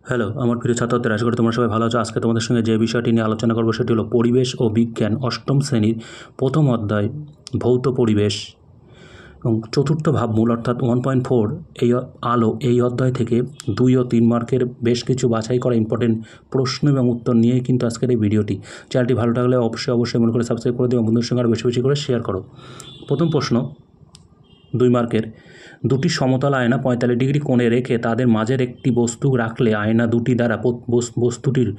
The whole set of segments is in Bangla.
হ্যালো, আমার প্রিয় ছাত্রদের, আশা করি তোমরা সবাই ভালো আছো। আজকে তোমাদের সঙ্গে যে বিষয়টি নিয়ে আলোচনা করবো সেটি হলো পরিবেশ ও বিজ্ঞান অষ্টম শ্রেণীর প্রথম অধ্যায় ভৌত পরিবেশ এবং চতুর্থ ভাবমূল অর্থাৎ 1.4 এই আলো এই অধ্যায় থেকে 2 ও 3 মার্কের বেশ কিছু বাছাই করা ইম্পর্টেন্ট প্রশ্ন এবং উত্তর নিয়ে কিন্তু আজকের এই ভিডিওটি। চ্যানেলটি ভালো লাগলে অবশ্যই মনে করে সাবস্ক্রাইব করে দিও, বন্ধুদের সঙ্গে আরও বেশি বেশি করে শেয়ার করো। প্রথম প্রশ্ন 2 মার্কের, দুটি সমতল আয়না 45 ডিগ্রি কোণে রেখে তাদের মাঝের একটি বস্তু রাখলে আয়না দুটি দ্বারা বস্তুটির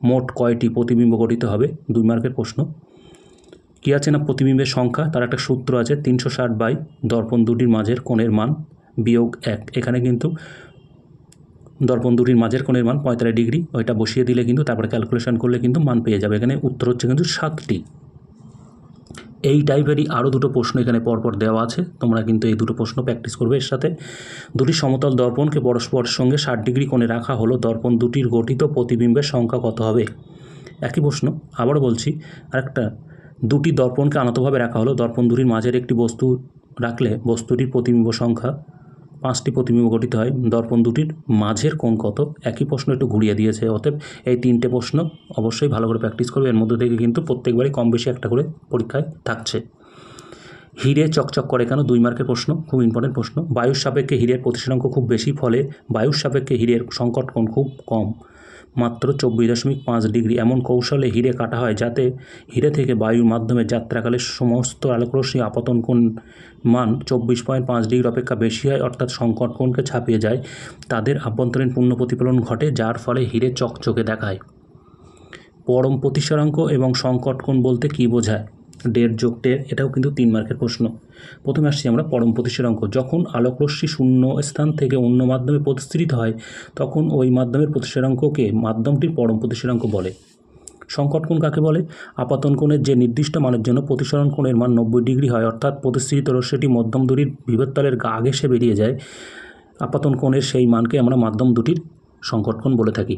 মোট কয়টি প্রতিবিম্ব গঠিত হবে? 2 মার্কের প্রশ্ন। কী আছে না প্রতিবিম্বের সংখ্যা, তার একটা সূত্র আছে 360 দর্পণ দুটির মাঝের কোণের মান বিয়োগ 1। এখানে কিন্তু দর্পণ দুটির মাঝের কোণের মান 45 ডিগ্রি, ওইটা বসিয়ে দিলে কিন্তু তারপরে ক্যালকুলেশন করলে কিন্তু মান পেয়ে যাবে। এখানে উত্তর হচ্ছে কিন্তু 7টি। এই টাইপেরই আরও দুটো প্রশ্ন এখানে পরপর দেওয়া আছে, তোমরা কিন্তু এই দুটো প্রশ্ন প্র্যাকটিস করবে। এর সাথে দুটি সমতল দর্পণকে পরস্পরের সঙ্গে 60 ডিগ্রি কোণে রাখা হলো, দর্পণ দুটির গঠিত প্রতিবিম্বের সংখ্যা কত হবে? একই প্রশ্ন, আবারও বলছি। আরেকটা, দুটি দর্পণকে আনতভাবে রাখা হলো, দর্পণ দুটির মাঝের একটি বস্তু রাখলে বস্তুটির প্রতিবিম্ব সংখ্যা 5টি প্রতিবিম্ব গঠিত হয়, দর্পণ দুটির মাঝের কোণ কত? একই প্রশ্ন একটু ঘুরিয়ে দিয়েছে। অতএব এই 3টে প্রশ্ন অবশ্যই ভালো করে প্র্যাকটিস করবে। এর মধ্যে থেকে কিন্তু প্রত্যেকবারই কম বেশি একটা করে পরীক্ষায় থাকছে। হিরে চকচক করে কেন? 2 মার্কের প্রশ্ন, খুব ইম্পর্টেন্ট প্রশ্ন। বায়ুর সাপেক্ষে হিরের প্রতিসরাঙ্ক খুব বেশি, ফলে বায়ুর সাপেক্ষে হিরের সংকট কোণ খুব কম, মাত্র 24.5 ডিগ্রি। এমন কৌশলে হিরে কাটা হয় যাতে হিরে থেকে বায়ুর মাধ্যমে যাত্রাকালে সমস্ত আলোকরশ্মি আপতন কোণ মান 24.5 ডিগ্রি অপেক্ষা বেশি হয়, অর্থাৎ সংকট কোণকে ছাপিয়ে যায়। তাদের আভ্যন্তরীণ পূর্ণ প্রতিফলন ঘটে, যার ফলে হিরে চকচকে দেখায়। পরম প্রতিসরাঙ্ক এবং সংকট কোণ বলতে কী বোঝায়? 1.5 যোগ 1.5, এটাও কিন্তু 3 মার্কের প্রশ্ন। প্রথমে আসছি আমরা পরম প্রতিসরাঙ্ক। যখন আলোকরশ্মি শূন্য স্থান থেকে অন্য মাধ্যমে প্রতিসৃত হয় তখন ওই মাধ্যমের প্রতিসরাঙ্ককে মাধ্যমটির পরম প্রতিসরাঙ্ক বলে। সংকট কোণ কাকে বলে? আপাতন কোণের যে নির্দিষ্ট মানের জন্য প্রতিসরণ কোণের মান 90 ডিগ্রি হয়, অর্থাৎ প্রতিসৃত রশ্মিটি মধ্যম দুটির বিভবতলের আগে সে বেরিয়ে যায়, আপাতন কোণের সেই মানকে আমরা মাধ্যম দুটির সংকট কোণ বলে থাকি।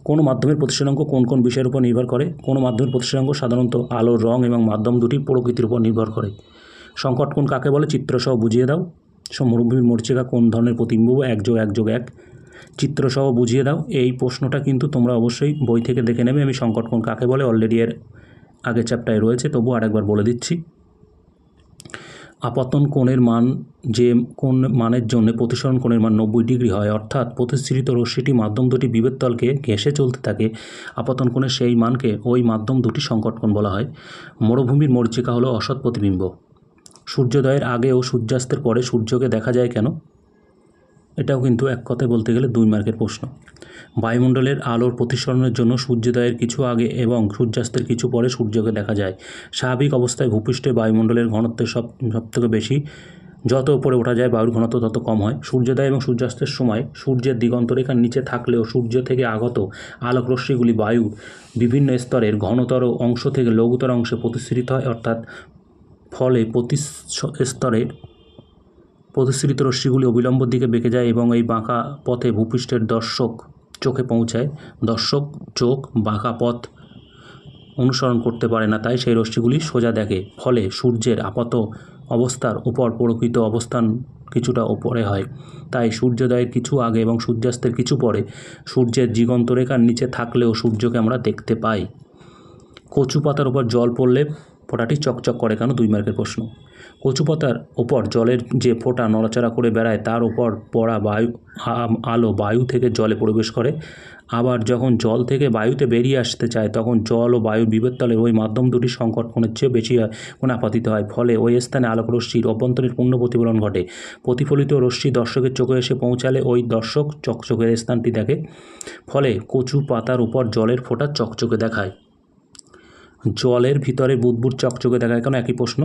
কোনো মাধ্যমের প্রতিসরাঙ্ক কোন কোন বিষয়ের উপর নির্ভর করে? কোনো মাধ্যমের প্রতিসরাঙ্ক সাধারণত আলোর রং এবং মাধ্যম দুটির প্রকৃতির উপর নির্ভর করে। সংকট কোণ কাকে বলে? চিত্রসহ বুঝিয়ে দাও। মরুভূমির মরীচিকা কোন ধরনের প্রতিবিম্ব? 1 যোগ 1 যোগ 1। চিত্রসহ বুঝিয়ে দাও। এই প্রশ্নটা কিন্তু তোমরা অবশ্যই বই থেকে দেখে নেবে। আমি সংকট কোণ কাকে বলে অলরেডি এর আগের চ্যাপ্টারে রয়েছে, তবু আরেকবার বলে দিচ্ছি। আপতন কোণের মান যে কোণ মানের জন্য প্রতিসরণ কোণের মান 90 ডিগ্রি হয়, অর্থাৎ প্রতিসৃত রশ্মিটি মাধ্যম দুটি বিভবতলকে ঘেঁষে চলতে থাকে, আপতন কোণের সেই মানকে ওই মাধ্যম দুটি সংকট কোণ বলা হয়। মরুভূমির মরীচিকা হলো অসৎ প্রতিবিম্ব। সূর্যোদয়ের আগে ও সূর্যাস্তের পরে সূর্যকে দেখা যায় কেন? এটাও কিন্তু এক কথায় বলতে গেলে 2 মার্কের প্রশ্ন। বায়ুমণ্ডলের আলোর প্রতিসরণের জন্য সূর্যোদয়ের কিছু আগে এবং সূর্যাস্তের কিছু পরে সূর্যকে দেখা যায়। স্বাভাবিক অবস্থায় ভূপৃষ্ঠে বায়ুমণ্ডলের ঘনত্বের সবথেকে বেশি, যত উপরে ওঠা যায় বায়ুর ঘনত্ব তত কম হয়। সূর্যোদয় এবং সূর্যাস্তের সময় সূর্যের দিগন্তরেখার নিচে থাকলেও সূর্য থেকে আগত আলোক রশ্মিগুলি বায়ুর বিভিন্ন স্তরের ঘনতর অংশ থেকে লঘুতর অংশে প্রতিসৃত হয়, অর্থাৎ ফলে স্তরের প্রতিসৃত রশ্মিগুলি অবিলম্ব দিকে বেঁকে যায় এবং এই বাঁকা পথে ভূপৃষ্ঠের দর্শক চোখে পৌঁছায়। দর্শক চোখ বাঁকা পথ অনুসরণ করতে পারে না, তাই সেই রশ্মিগুলি সোজা দেখে, ফলে সূর্যের আপাত অবস্থার উপর প্রকৃত অবস্থান কিছুটা ওপরে হয়। তাই সূর্যোদয়ের কিছু আগে এবং সূর্যাস্তের কিছু পরে সূর্যের দিগন্তরেখার নিচে থাকলেও সূর্যকে আমরা দেখতে পাই। কচু পাতার উপর জল পড়লে ফোঁটাটি চকচক করে কেন? 2 মার্কের প্রশ্ন। কচু পাতার ওপর জলের যে ফোঁটা নড়াচড়া করে বেড়ায় তার ওপর পড়া আলো বায়ু থেকে জলে প্রবেশ করে, আবার যখন জল থেকে বায়ুতে বেরিয়ে আসতে চায় তখন জল ও বায়ুর বিভবতলে ওই মাধ্যম দুটি সংকট কোণের চেয়ে বেশি কোণে আপতিত হয়, ফলে ওই স্থানে আলোকরশ্মির অভ্যন্তরীণ পূর্ণ প্রতিফলন ঘটে। প্রতিফলিত রশ্মি দর্শকের চোখে এসে পৌঁছালে ওই দর্শক চকচকের স্থানটি দেখে, ফলে কচু পাতার উপর জলের ফোঁটা চকচকে দেখায়। জলের ভিতরে বুদবুদ চকচকে দেখায় কেন? একই প্রশ্ন।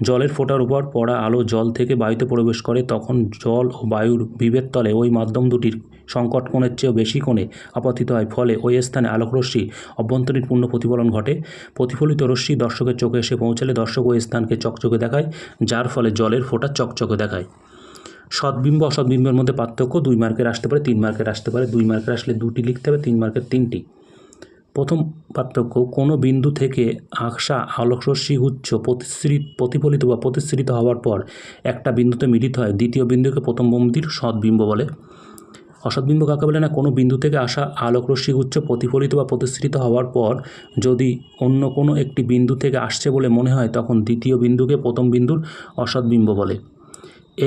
জলের ফোঁটার উপর পড়া আলো জল থেকে বায়ুতে প্রবেশ করে, তখন জল ও বায়ুর বিভবতলে ওই মাধ্যম দুটির সংকট কোণের চেয়েও বেশি কোণে আপতিত হয়, ফলে ওই স্থানে আলোকরশ্মি অভ্যন্তরীণ পূর্ণ প্রতিফলন ঘটে। প্রতিফলিত রশ্মি দর্শকের চোখে এসে পৌঁছালে দর্শক ওই স্থানকে চকচকে দেখায়, যার ফলে জলের ফোঁটা চকচকে দেখায়। সদ্বিম্ব অসদ্বিম্বের মধ্যে পার্থক্য 2 মার্কের আসতে পারে, 3 মার্কের আসতে পারে। 2 মার্কের আসলে 2টি লিখতে হবে, 3 মার্কের 3টি। প্রথম পার্থক্য, কোনো বিন্দু থেকে আসা আলোকরশ্মিগুচ্ছ প্রতিফলিত বা প্রতিসৃত হওয়ার পর একটা বিন্দুতে মিলিত হয়, দ্বিতীয় বিন্দুকে প্রথম বিন্দুর সদ্বিম্ব বলে। অসৎবিম্ব কাকে বলে? না কোনো বিন্দু থেকে আসা আলোকরশ্মি গুচ্ছ প্রতিফলিত বা প্রতিসৃত হওয়ার পর যদি অন্য কোনো একটি বিন্দু থেকে আসছে বলে মনে হয় তখন দ্বিতীয় বিন্দুকে প্রথম বিন্দুর অসৎবিম্ব বলে।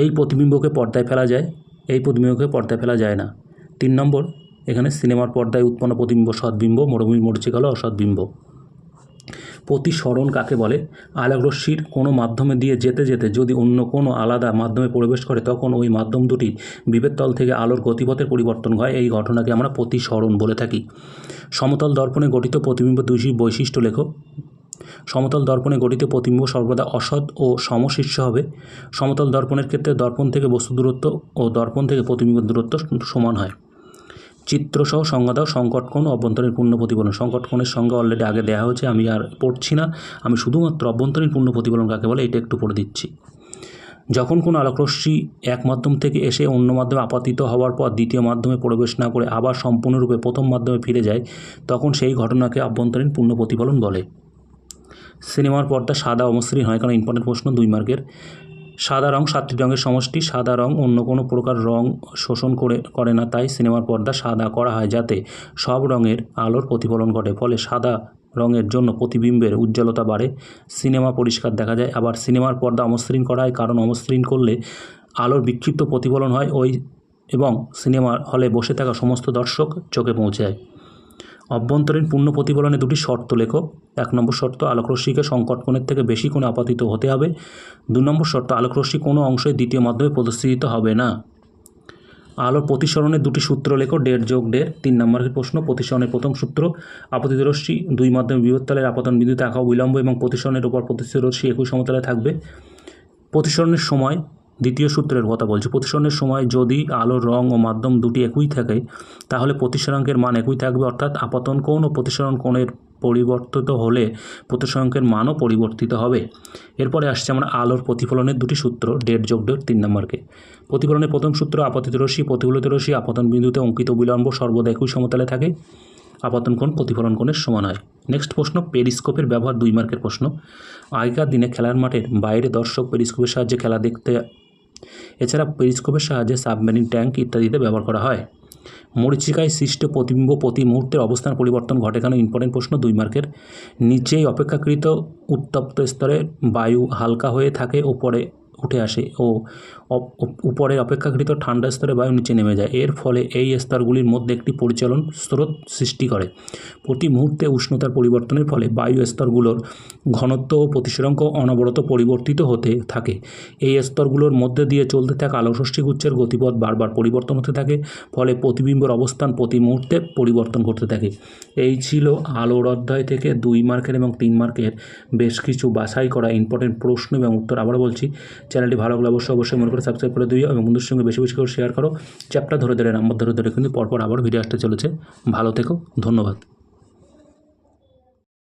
এই প্রতিবিম্বকে পর্দায় ফেলা যায়, এই প্রতিবিম্বকে পর্দায় ফেলা যায় না। 3 নম্বর, এখানে সিনেমার পর্দায় উৎপন্ন প্রতিবিম্ব সৎবিম্ব, মরুভূমির মরীচিকা হলো অসৎবিম্ব। প্রতিসরণ কাকে বলে? আলোকরশ্মির কোনো মাধ্যমে দিয়ে যেতে যেতে যদি অন্য কোনো আলাদা মাধ্যমে প্রবেশ করে তখন ওই মাধ্যম দুটি বিভেদ তল থেকে আলোর গতিপথের পরিবর্তন হয়, এই ঘটনাকে আমরা প্রতিসরণ বলে থাকি। সমতল দর্পণে গঠিত প্রতিবিম্ব দুটি বৈশিষ্ট্য লেখো। সমতল দর্পণে গঠিত প্রতিবিম্ব সর্বদা অসৎ ও সমশীর্ষ হবে। সমতল দর্পণের ক্ষেত্রে দর্পণ থেকে বস্তু দূরত্ব ও দর্পণ থেকে প্রতিবিম্বের দূরত্ব সমান হয়। চিত্রসহ সংজ্ঞা দাও সংকটকোণ অভ্যন্তরীণ পূর্ণ প্রতিফলন। সংকটকোণের সংজ্ঞা অলরেডি আগে দেওয়া হয়েছে, আমি আর পড়ছি না, আমি শুধুমাত্র অভ্যন্তরীণ পূর্ণ প্রতিফলন কাকে বলে এটা একটু পড়ে দিচ্ছি। যখন কোনো আলোকরশ্মি এক মাধ্যম থেকে এসে অন্য মাধ্যমে আপাতিত হওয়ার পর দ্বিতীয় মাধ্যমে প্রবেশ না করে আবার সম্পূর্ণরূপে প্রথম মাধ্যমে ফিরে যায় তখন সেই ঘটনাকে অভ্যন্তরীণ পূর্ণ প্রতিফলন বলে। সিনেমার পর্দা সাদা অমসৃণ হয়, কারণ ইম্পর্টেন্ট প্রশ্ন 2 মার্কের। সাদা রং 7টি রঙের সমষ্টি। সাদা রং অন্য কোনো প্রকার রং শোষণ করে না, তাই সিনেমার পর্দা সাদা করা হয় যাতে সব রঙের আলোর প্রতিফলন ঘটে, ফলে সাদা রঙের জন্য প্রতিবিম্বের উজ্জ্বলতা বাড়ে, সিনেমা পরিষ্কার দেখা যায়। আবার সিনেমার পর্দা অমসৃণ করা হয়, কারণ অমসৃণ করলে আলোর বিক্ষিপ্ত প্রতিফলন হয় এবং সিনেমার হলে বসে থাকা সমস্ত দর্শক চোখে পৌঁছায়। অভ্যন্তরীণ পূর্ণ প্রতিফলনে দুটি শর্ত লেখো। 1 নম্বর শর্ত, আলোকরশ্মিকে সংকটকোণের থেকে বেশি কোণে আপাতিত হতে হবে। 2 নম্বর শর্ত, আলোকরশ্মি কোনো অংশে দ্বিতীয় মাধ্যমে প্রদর্শিত হবে না। আলোর প্রতিসরণের দুটি সূত্র লেখো। 1.5 যোগ 1.5 3 নম্বরের প্রশ্ন। প্রতিসরণের প্রথম সূত্র, আপতিত রশ্মি 2 মাধ্যমে বিভবতলের আপতন বিন্দুতে আঁকা বিলম্ব এবং প্রতিসরণের উপর প্রতিসৃত রশ্মি একই সমতলে থাকবে। প্রতিসরণের সময় দ্বিতীয় সূত্রের কথা বলছি। প্রতিসরণের সময় যদি আলোর রং ও মাধ্যম দুটি একই থাকে তাহলে প্রতিসরাঙ্কের মান একই থাকবে, অর্থাৎ আপতন কোণ ও প্রতিসরণ কোণের পরিবর্তিত হলে প্রতিসরাঙ্কের মানও পরিবর্তিত হবে। এরপরে আসছে আমরা আলোর প্রতিফলনের দুটি সূত্র। 1.5 যোগ 1.5 3 নম্বরকে। প্রতিফলনের প্রথম সূত্র, আপতিত রশ্মি প্রতিফলিত রশ্মি আপতন বিন্দুতে অঙ্কিত বিলম্ব সর্বদা একই সমতলে থাকে, আপতন কোণ প্রতিফলন কোণের সমান হয়। নেক্সট প্রশ্ন, পেরিস্কোপের ব্যবহার 2 মার্কের প্রশ্ন। আগেকার দিনে খেলার মাঠের বাইরে দর্শক পেরিস্কোপের সাহায্যে খেলা দেখতে, এছাড়া পেরিস্কোপের সাহায্যে সাবমেরিন ট্যাঙ্ক ইত্যাদিতে ব্যবহার করা হয়। মরীচিকায় সৃষ্ট প্রতিবিম্ব প্রতি মুহূর্তের অবস্থান পরিবর্তন ঘটে কেন? ইম্পর্টেন্ট প্রশ্ন 2 মার্কের। নিচেই অপেক্ষাকৃত উত্তপ্ত স্তরে বায়ু হালকা হয়ে থাকে, ওপরে উঠে আসে ও উপরে অপেক্ষাকৃত ঠান্ডা স্তরে বায়ু নিচে নেমে যায়, এর ফলে এই স্তরগুলির মধ্যে একটি পরিচলন স্রোত সৃষ্টি করে। প্রতি মুহূর্তে উষ্ণতার পরিবর্তনের ফলে বায়ু স্তরগুলোর ঘনত্ব ও প্রতিসরাঙ্ক অনবরত পরিবর্তিত হতে থাকে। এই স্তরগুলোর মধ্যে দিয়ে চলতে থাকা আলোকরশ্মিগুচ্ছের গতিপথ বারবার পরিবর্তন হতে থাকে, ফলে প্রতিবিম্বের অবস্থান প্রতি মুহূর্তে পরিবর্তন করতে থাকে। এই ছিল আলোর অধ্যায় থেকে 2 মার্কের এবং 3 মার্কের বেশ কিছু বাছাই করা ইম্পর্টেন্ট প্রশ্ন এবং উত্তর। আবার বলছি, চ্যানেলটি ভালো লাগলে অবশ্যই মনে করে সাবস্ক্রাইব করে দিও এবং বন্ধুদের সঙ্গে বেশি বেশি করে শেয়ার করো। চ্যাপ্টার ধরে ধরে নাম্বার ধরে ধরে কিন্তু পরপর আবার ভিডিও আসতে চলেছে। ভালো থেকো, ধন্যবাদ।